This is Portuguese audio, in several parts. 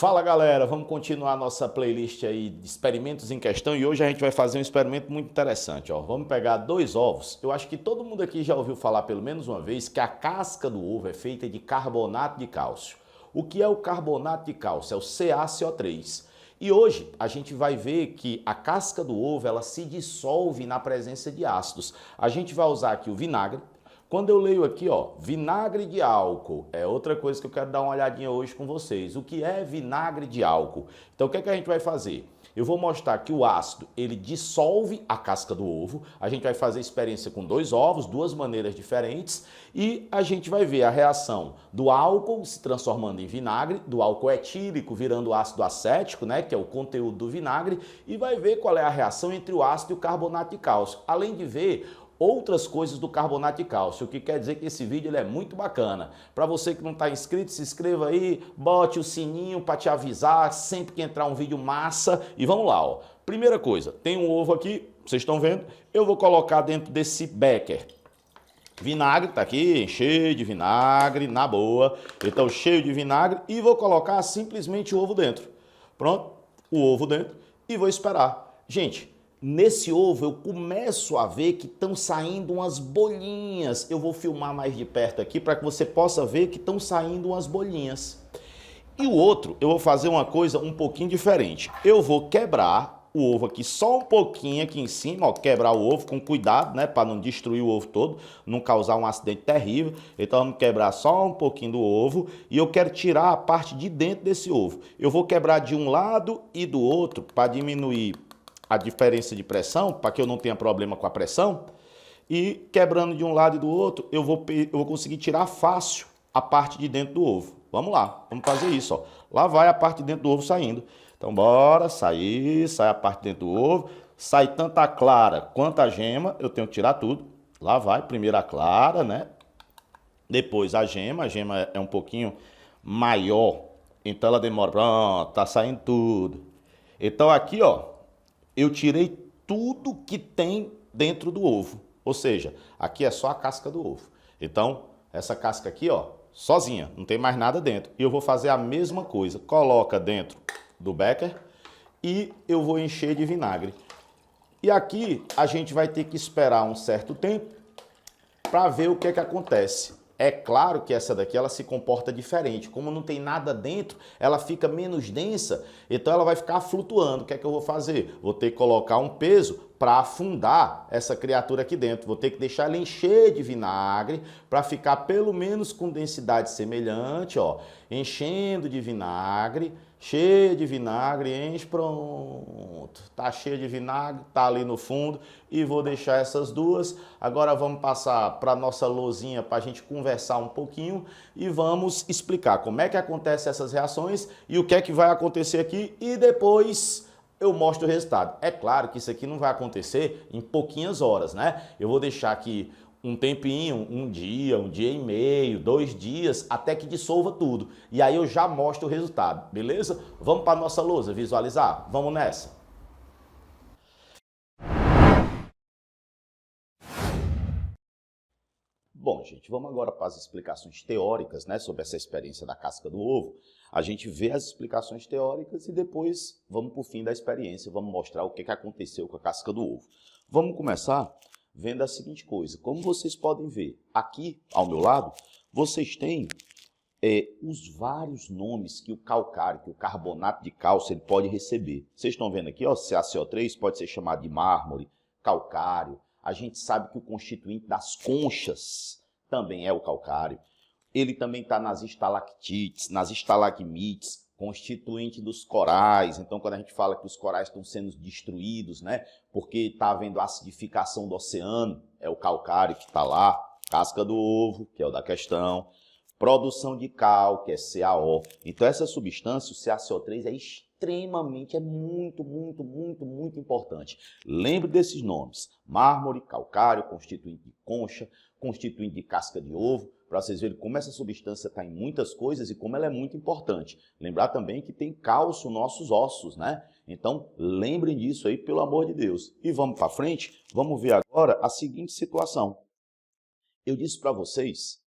Fala galera, vamos continuar nossa playlist aí de experimentos em questão e hoje a gente vai fazer um experimento muito interessante, ó. Vamos pegar 2 ovos. Eu acho que todo mundo aqui já ouviu falar pelo menos uma vez que a casca do ovo é feita de carbonato de cálcio. O que é o carbonato de cálcio? É o CaCO3. E hoje a gente vai ver que a casca do ovo ela se dissolve na presença de ácidos. A gente vai usar aqui o vinagre. Quando eu leio aqui, ó, vinagre de álcool, é outra coisa que eu quero dar uma olhadinha hoje com vocês. O que é vinagre de álcool? Então, o que é que a gente vai fazer? Eu vou mostrar que o ácido, ele dissolve a casca do ovo. A gente vai fazer experiência com 2 ovos, 2 maneiras diferentes. E a gente vai ver a reação do álcool se transformando em vinagre, do álcool etílico virando ácido acético, né, que é o conteúdo do vinagre. E vai ver qual é a reação entre o ácido e o carbonato de cálcio. Além de ver outras coisas do carbonato de cálcio, o que quer dizer que esse vídeo ele é muito bacana. Para você que não está inscrito, se inscreva aí, bote o sininho para te avisar sempre que entrar um vídeo massa. E vamos lá, ó. Primeira coisa, tem um ovo aqui, vocês estão vendo? Eu vou colocar dentro desse becker. Vinagre, tá aqui, cheio de vinagre, na boa. Então, cheio de vinagre e vou colocar simplesmente o ovo dentro. Pronto, o ovo dentro e vou esperar. Gente, nesse ovo eu começo a ver que estão saindo umas bolinhas. Eu vou filmar mais de perto aqui para que você possa ver que estão saindo umas bolinhas. E o outro, eu vou fazer uma coisa um pouquinho diferente. Eu vou quebrar o ovo aqui só um pouquinho aqui em cima, ó, quebrar o ovo com cuidado, né, para não destruir o ovo todo, não causar um acidente terrível. Então vamos quebrar só um pouquinho do ovo e eu quero tirar a parte de dentro desse ovo. Eu vou quebrar de um lado e do outro para diminuir a diferença de pressão, para que eu não tenha problema com a pressão, e quebrando de um lado e do outro, eu vou conseguir tirar fácil a parte de dentro do ovo. Vamos lá, vamos fazer isso, ó. Lá vai a parte de dentro do ovo saindo. Então bora, sai a parte de dentro do ovo, sai tanto a clara quanto a gema, eu tenho que tirar tudo. Lá vai, primeiro a clara, né? Depois a gema é um pouquinho maior, então ela demora. Pronto, tá saindo tudo. Então aqui, ó, eu tirei tudo que tem dentro do ovo. Ou seja, aqui é só a casca do ovo. Então, essa casca aqui, ó, sozinha, não tem mais nada dentro. E eu vou fazer a mesma coisa. Coloca dentro do becker e eu vou encher de vinagre. E aqui a gente vai ter que esperar um certo tempo para ver o que é que acontece. É claro que essa daqui ela se comporta diferente. Como não tem nada dentro, ela fica menos densa, então ela vai ficar flutuando. O que é que eu vou fazer? Vou ter que colocar um peso para afundar essa criatura aqui dentro. Vou ter que deixar ela encher de vinagre para ficar pelo menos com densidade semelhante, ó, enchendo de vinagre. Cheia de vinagre, enche, pronto. Tá cheia de vinagre, tá ali no fundo e vou deixar essas duas. Agora vamos passar para nossa lousinha para a gente conversar um pouquinho e vamos explicar como é que acontecem essas reações e o que é que vai acontecer aqui e depois eu mostro o resultado. É claro que isso aqui não vai acontecer em pouquinhas horas, né? Eu vou deixar aqui um tempinho, um dia e meio, 2 dias, até que dissolva tudo. E aí eu já mostro o resultado, beleza? Vamos para a nossa lousa visualizar? Vamos nessa! Bom, gente, vamos agora para as explicações teóricas, né, sobre essa experiência da casca do ovo. A gente vê as explicações teóricas e depois vamos para o fim da experiência, vamos mostrar o que aconteceu com a casca do ovo. Vamos começar vendo a seguinte coisa. Como vocês podem ver, aqui ao meu lado, vocês têm os vários nomes que o calcário, que o carbonato de cálcio, ele pode receber. Vocês estão vendo aqui, ó, CaCO3 pode ser chamado de mármore, calcário. A gente sabe que o constituinte das conchas também é o calcário. Ele também está nas estalactites, nas estalagmites, constituinte dos corais. Então, quando a gente fala que os corais estão sendo destruídos, né, porque está havendo acidificação do oceano, é o calcário que está lá, casca do ovo, que é o da questão, produção de cal, que é CaO. Então, essa substância, o CaCO3, é muito importante. Lembre desses nomes: mármore, calcário, constituinte de concha, constituinte de casca de ovo, para vocês verem como essa substância está em muitas coisas e como ela é muito importante. Lembrar também que tem cálcio nos nossos ossos, né? Então, lembrem disso aí, pelo amor de Deus. E vamos para frente, vamos ver agora a seguinte situação. Eu disse para vocês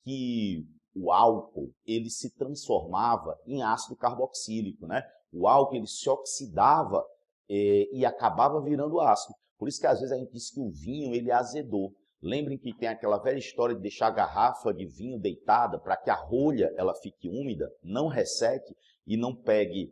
que o álcool, ele se transformava em ácido carboxílico, né? O álcool, ele se oxidava e acabava virando ácido. Por isso que às vezes a gente diz que o vinho, ele azedou. Lembrem que tem aquela velha história de deixar a garrafa de vinho deitada para que a rolha ela fique úmida, não resseque e não pegue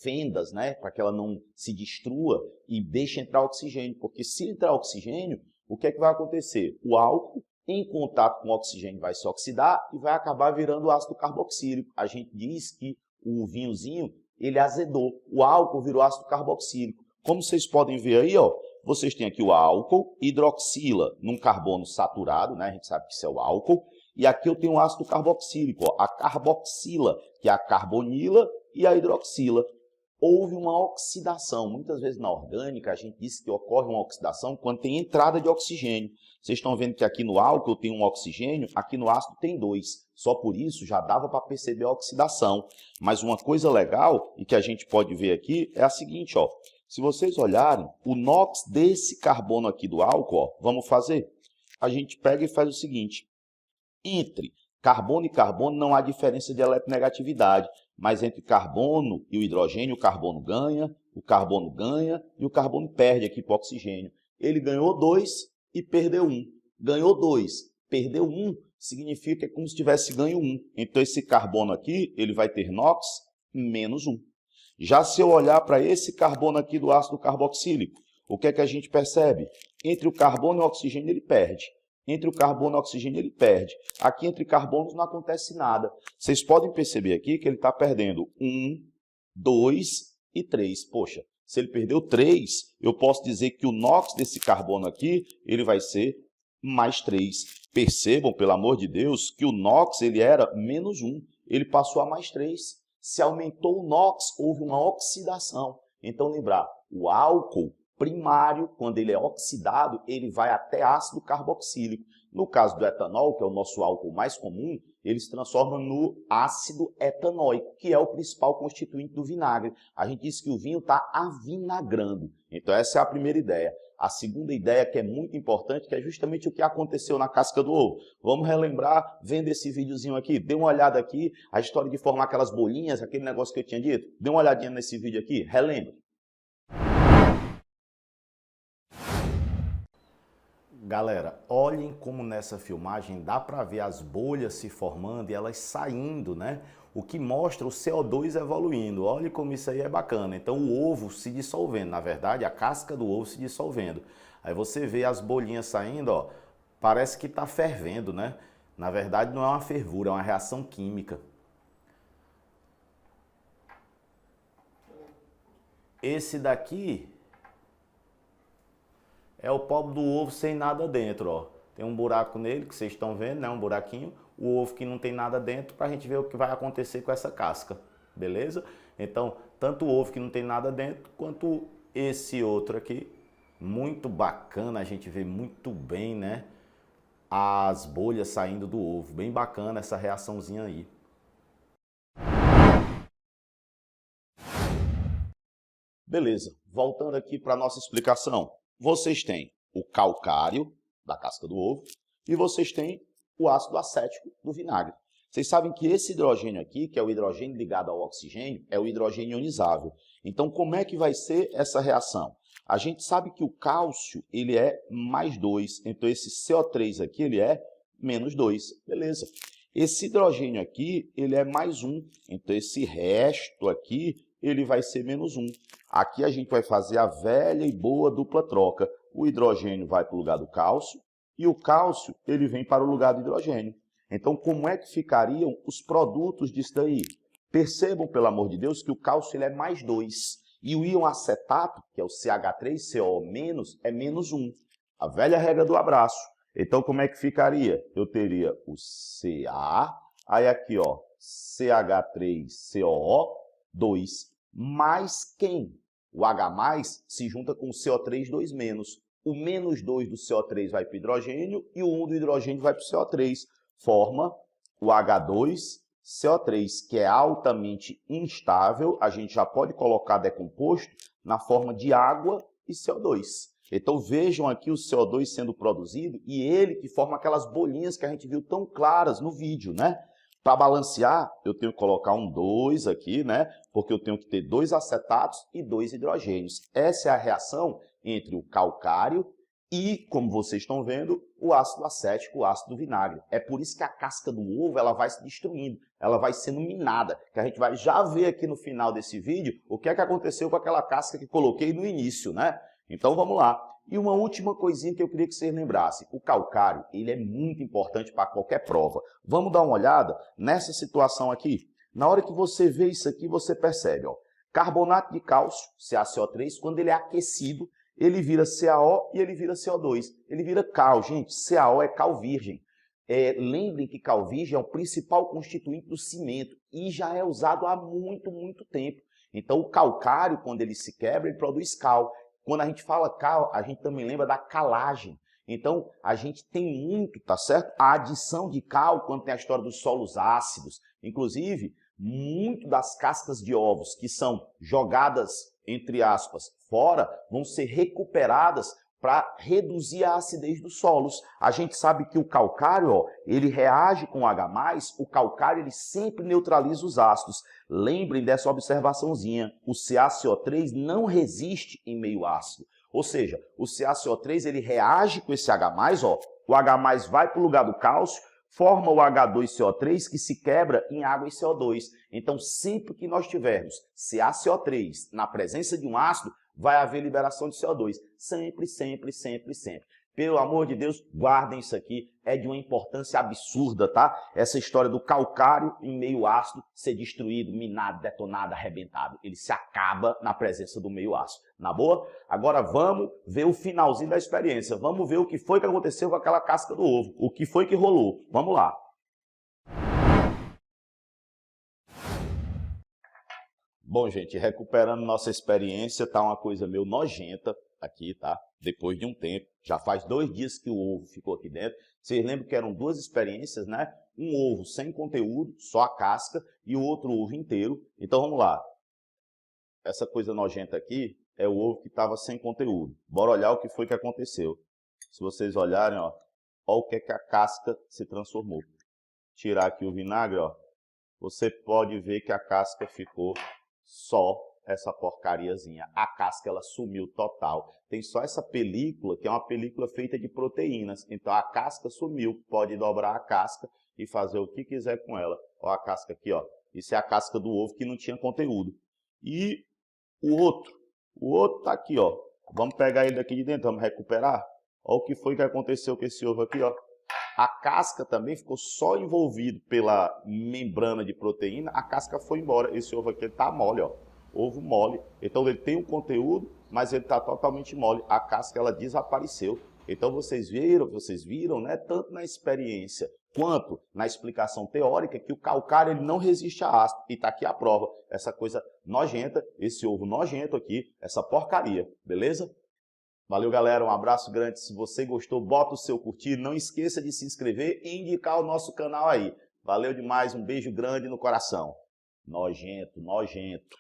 fendas, né? Para que ela não se destrua e deixe entrar oxigênio. Porque se entrar oxigênio, o que é que vai acontecer? O álcool, em contato com o oxigênio, vai se oxidar e vai acabar virando ácido carboxílico. A gente diz que o vinhozinho, ele azedou. O álcool virou ácido carboxílico. Como vocês podem ver aí, ó, vocês têm aqui o álcool, hidroxila num carbono saturado, né? A gente sabe que isso é o álcool. E aqui eu tenho o ácido carboxílico, ó, a carboxila, que é a carbonila e a hidroxila. Houve uma oxidação. Muitas vezes na orgânica a gente diz que ocorre uma oxidação quando tem entrada de oxigênio. Vocês estão vendo que aqui no álcool tem um oxigênio, aqui no ácido tem 2. Só por isso já dava para perceber a oxidação. Mas uma coisa legal e que a gente pode ver aqui é a seguinte, ó. Se vocês olharem, o NOx desse carbono aqui do álcool, ó, vamos fazer? A gente pega e faz o seguinte. Entre carbono e carbono não há diferença de eletronegatividade, mas entre carbono e o hidrogênio, o carbono ganha e o carbono perde aqui para o oxigênio. Ele ganhou 2 e perdeu 1. Ganhou 2, perdeu 1, significa que é como se tivesse ganho 1. Então esse carbono aqui, ele vai ter NOx menos 1. Já se eu olhar para esse carbono aqui do ácido carboxílico, o que é que a gente percebe? Entre o carbono e o oxigênio ele perde. Entre o carbono e o oxigênio ele perde. Aqui entre carbonos não acontece nada. Vocês podem perceber aqui que ele está perdendo 1, 2 e 3. Poxa, se ele perdeu 3, eu posso dizer que o NOx desse carbono aqui, ele vai ser mais 3. Percebam, pelo amor de Deus, que o NOx ele era menos 1. Ele passou a mais 3. Se aumentou o NOx, houve uma oxidação. Então, lembrar, o álcool primário, quando ele é oxidado, ele vai até ácido carboxílico. No caso do etanol, que é o nosso álcool mais comum, ele se transforma no ácido etanóico, que é o principal constituinte do vinagre. A gente diz que o vinho está avinagrando. Então, essa é a primeira ideia. A segunda ideia, que é muito importante, que é justamente o que aconteceu na casca do ovo. Vamos relembrar, vendo esse videozinho aqui. Dê uma olhada aqui, a história de formar aquelas bolinhas, aquele negócio que eu tinha dito. Dê uma olhadinha nesse vídeo aqui, relembre. Galera, olhem como nessa filmagem dá para ver as bolhas se formando e elas saindo, né? O que mostra o CO2 evoluindo. Olha como isso aí é bacana. Então o ovo se dissolvendo, na verdade a casca do ovo se dissolvendo. Aí você vê as bolinhas saindo, ó, parece que está fervendo, né? Na verdade não é uma fervura, é uma reação química. Esse daqui é o pobre do ovo sem nada dentro, ó. Tem um buraco nele, que vocês estão vendo, né? Um buraquinho. O ovo que não tem nada dentro, para a gente ver o que vai acontecer com essa casca, beleza? Então, tanto o ovo que não tem nada dentro, quanto esse outro aqui. Muito bacana, a gente vê muito bem, né? As bolhas saindo do ovo. Bem bacana essa reaçãozinha aí. Beleza, voltando aqui para a nossa explicação. Vocês têm o calcário da casca do ovo e vocês têm o ácido acético do vinagre. Vocês sabem que esse hidrogênio aqui, que é o hidrogênio ligado ao oxigênio, é o hidrogênio ionizável. Então, como é que vai ser essa reação? A gente sabe que o cálcio, ele é mais 2, então esse CO3 aqui, ele é menos 2, beleza. Esse hidrogênio aqui, ele é mais 1, então esse resto aqui, ele vai ser menos 1. Aqui a gente vai fazer a velha e boa dupla troca. O hidrogênio vai para o lugar do cálcio e o cálcio ele vem para o lugar do hidrogênio. Então, como é que ficariam os produtos disso daí? Percebam, pelo amor de Deus, que o cálcio ele é mais 2. E o íon acetato, que é o CH3CO-, é menos 1. A velha regra do abraço. Então, como é que ficaria? Eu teria o Ca, aí aqui, ó, CH3COO2, mais quem? O H+, se junta com o CO3 2-. O menos 2 do CO3 vai para o hidrogênio e o 1 do hidrogênio vai para o CO3. Forma o H2CO3, que é altamente instável. A gente já pode colocar decomposto na forma de água e CO2. Então vejam aqui o CO2 sendo produzido e ele que forma aquelas bolinhas que a gente viu tão claras no vídeo, né? Para balancear, eu tenho que colocar um 2 aqui, né? Porque eu tenho que ter 2 acetatos e 2 hidrogênios. Essa é a reação entre o calcário e, como vocês estão vendo, o ácido acético, o ácido vinagre. É por isso que a casca do ovo ela vai se destruindo, ela vai sendo minada, que a gente vai já ver aqui no final desse vídeo o que é que aconteceu com aquela casca que coloquei no início, né? Então vamos lá. E uma última coisinha que eu queria que vocês lembrassem. O calcário, ele é muito importante para qualquer prova. Vamos dar uma olhada nessa situação aqui? Na hora que você vê isso aqui, você percebe, ó, carbonato de cálcio, CaCO3, quando ele é aquecido, ele vira CaO e ele vira CO2. Ele vira cal, gente. CaO é cal virgem. Lembrem que cal virgem é o principal constituinte do cimento e já é usado há muito, muito tempo. Então o calcário, quando ele se quebra, ele produz cal. Quando a gente fala cal, a gente também lembra da calagem. Então, a gente tem muito, tá certo? A adição de cal, quando tem a história dos solos ácidos. Inclusive, muito das cascas de ovos que são jogadas, entre aspas, fora, vão ser recuperadas para reduzir a acidez dos solos. A gente sabe que o calcário, ó, ele reage com H+, o calcário ele sempre neutraliza os ácidos. Lembrem dessa observaçãozinha, o CaCO3 não resiste em meio ácido. Ou seja, o CaCO3 ele reage com esse H+, ó, o H+ vai para o lugar do cálcio, forma o H2CO3 que se quebra em água e CO2. Então, sempre que nós tivermos CaCO3 na presença de um ácido, vai haver liberação de CO2. Sempre, sempre, sempre, sempre. Pelo amor de Deus, guardem isso aqui, é de uma importância absurda, tá? Essa história do calcário em meio ácido ser destruído, minado, detonado, arrebentado. Ele se acaba na presença do meio ácido. Na boa? Agora vamos ver o finalzinho da experiência. Vamos ver o que foi que aconteceu com aquela casca do ovo. O que foi que rolou. Vamos lá. Bom, gente, recuperando nossa experiência, tá uma coisa meio nojenta aqui, tá? Depois de um tempo, já faz 2 dias que o ovo ficou aqui dentro. Vocês lembram que eram 2 experiências, né? Um ovo sem conteúdo, só a casca, e o outro ovo inteiro. Então vamos lá. Essa coisa nojenta aqui é o ovo que estava sem conteúdo. Bora olhar o que foi que aconteceu. Se vocês olharem, ó o que é que a casca se transformou. Tirar aqui o vinagre, ó, você pode ver que a casca ficou só essa porcariazinha. A casca ela sumiu total. Tem só essa película, que é uma película feita de proteínas. Então a casca sumiu. Pode dobrar a casca e fazer o que quiser com ela. Ó a casca aqui, ó. Isso é a casca do ovo que não tinha conteúdo. E o outro tá aqui, ó. Vamos pegar ele daqui de dentro, vamos recuperar. Ó o que foi que aconteceu com esse ovo aqui, ó. A casca também ficou só envolvido pela membrana de proteína, a casca foi embora. Esse ovo aqui está mole, ó. Ovo mole. Então ele tem um conteúdo, mas ele está totalmente mole. A casca ela desapareceu. Então vocês viram, né, tanto na experiência quanto na explicação teórica, que o calcário ele não resiste a ácido. E está aqui a prova. Essa coisa nojenta, esse ovo nojento aqui, essa porcaria, beleza? Valeu, galera. Um abraço grande. Se você gostou, bota o seu curtir. Não esqueça de se inscrever e indicar o nosso canal aí. Valeu demais. Um beijo grande no coração. Nojento, nojento.